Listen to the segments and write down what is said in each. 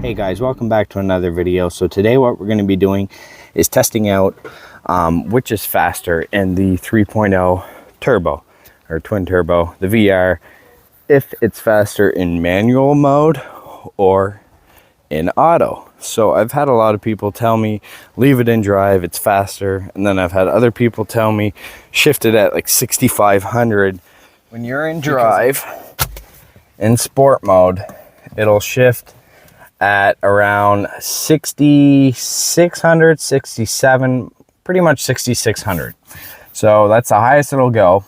Hey guys, welcome back to another video. So today what we're going to be doing is testing out which is faster in the 3.0 turbo or twin turbo, the VR, if it's faster in manual mode or in auto. So I've had a lot of people tell me leave it in drive, it's faster, and then I've had other people tell me shift it at like 6,500. When you're in drive in sport mode, it'll shift at around 6,600, 67, pretty much 6,600. So that's the highest it'll go.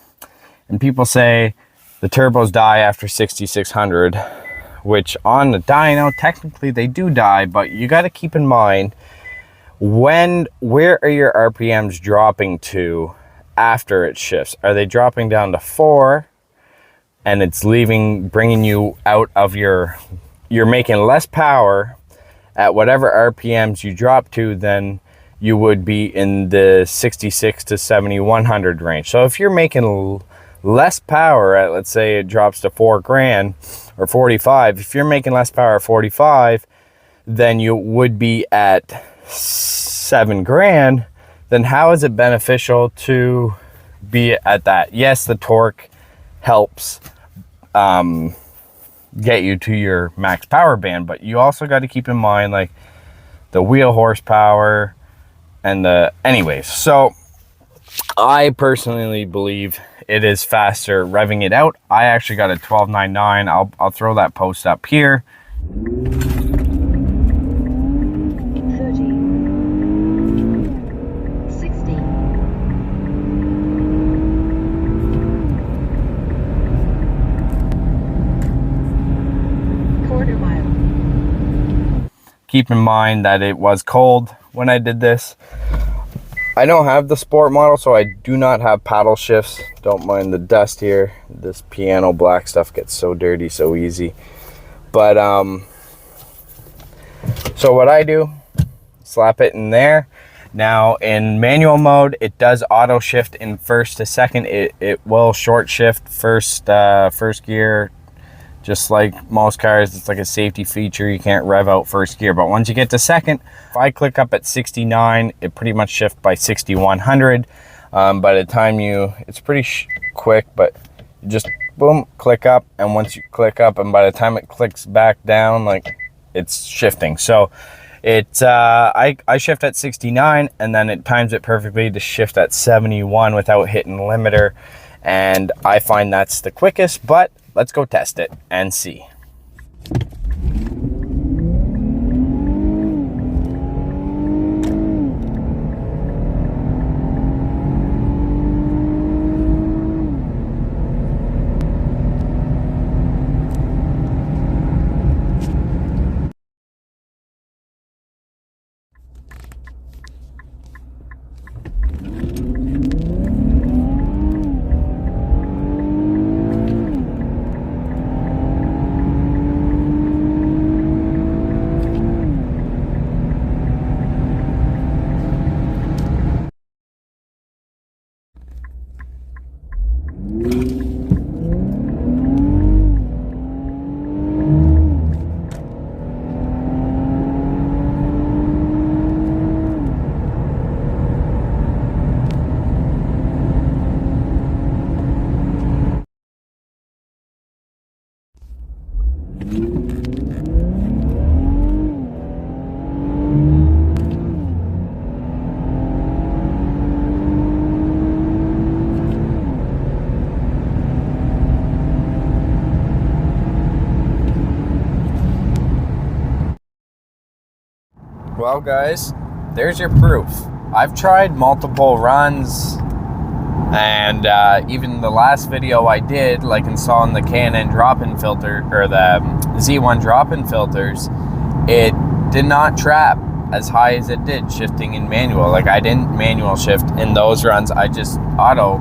And people say the turbos die after 6,600, which on the dyno, technically they do die, but you got to keep in mind where are your RPMs dropping to after it shifts? Are they dropping down to 4 and it's bringing you out of you're making less power at whatever RPMs you drop to than you would be in the 66 to 7,100 range. So if you're making less power at, let's say it drops to 4 grand or 45, if you're making less power at 45 than you would be at 7 grand, then how is it beneficial to be at that? Yes, the torque helps get you to your max power band, but you also got to keep in mind like the wheel horsepower and anyways. So I personally believe it is faster revving it out. I actually got a 1299. I'll throw that post up here. 1/4 mile. Keep in mind that it was cold when I did this. I don't have the sport model, so I do not have paddle shifts. Don't mind the dust here. This piano black stuff gets so dirty so easy. But so what I do, slap it in there. Now in manual mode, it does auto shift in first to second. It will short shift first gear. Just like most cars, it's like a safety feature. You can't rev out first gear, but once you get to second, if I click up at 69, it pretty much shifts by 6,100. By the time it's pretty quick, but you just boom, click up, and once you click up, and by the time it clicks back down, like it's shifting. So it's I shift at 69, and then it times it perfectly to shift at 71 without hitting limiter, and I find that's the quickest. But let's go test it and see. Well guys, there's your proof. I've tried multiple runs, and even the last video I did, like installing the K&N drop-in filter or the Z1 drop-in filters, it did not trap as high as it did shifting in manual. Like I didn't manual shift in those runs, I just auto.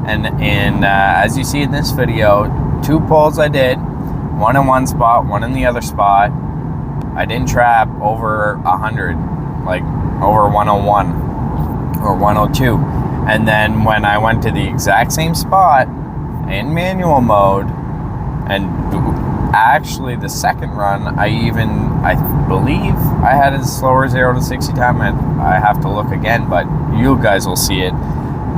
And as you see in this video, 2 pulls I did, one in one spot, one in the other spot. I didn't trap over 100, like over 101 or 102. And then when I went to the exact same spot in manual mode and actually the second run, I believe I had a slower 0 to 60 time, and I have to look again, but you guys will see it.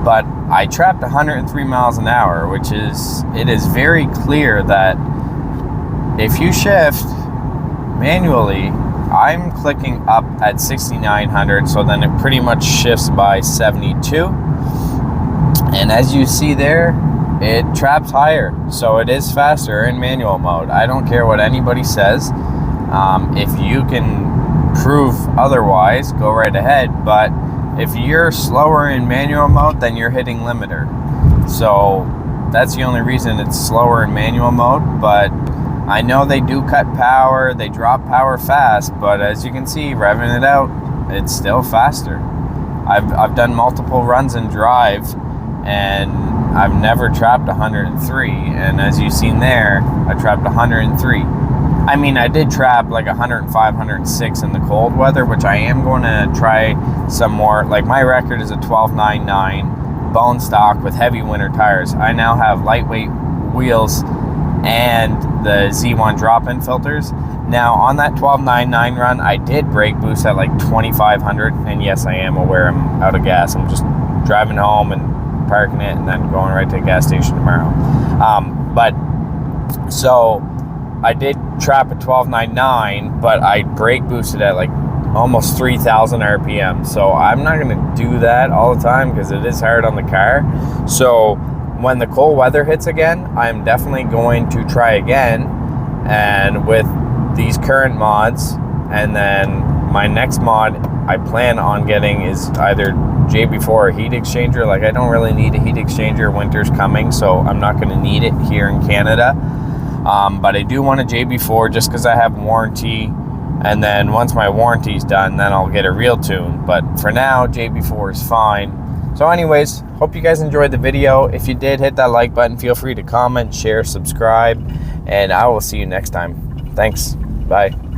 But I trapped 103 miles an hour, which it is very clear that if you shift manually, I'm clicking up at 6,900, so then it pretty much shifts by 72. And as you see there, it traps higher, so it is faster in manual mode. I don't care what anybody says. If you can prove otherwise, go right ahead, but if you're slower in manual mode, then you're hitting limiter. So that's the only reason it's slower in manual mode. But I know they do cut power, they drop power fast, but as you can see, revving it out, it's still faster. I've done multiple runs and drive, and I've never trapped 103, and as you've seen there, I trapped 103. I mean, I did trap like 105, 106 in the cold weather, which I am going to try some more. Like, my record is a 12.99 bone stock with heavy winter tires. I now have lightweight wheels and the Z1 drop-in filters. Now, on that 12.99 run, I did brake boost at like 2,500, and yes, I am aware I'm out of gas. I'm just driving home and parking it and then going right to a gas station tomorrow. But so I did trap at 12.99, but I brake boosted at like almost 3,000 RPM. So I'm not going to do that all the time because it is hard on the car. So when the cold weather hits again, I'm definitely going to try again, and with these current mods. And then my next mod I plan on getting is either JB4 or heat exchanger. Like, I don't really need a heat exchanger. Winter's coming, so I'm not going to need it here in Canada. But I do want a JB4 just because I have warranty. And then once my warranty's done, then I'll get a real tune. But for now, JB4 is fine. So anyways, hope you guys enjoyed the video. If you did, hit that like button. Feel free to comment, share, subscribe, and I will see you next time. Thanks. Bye.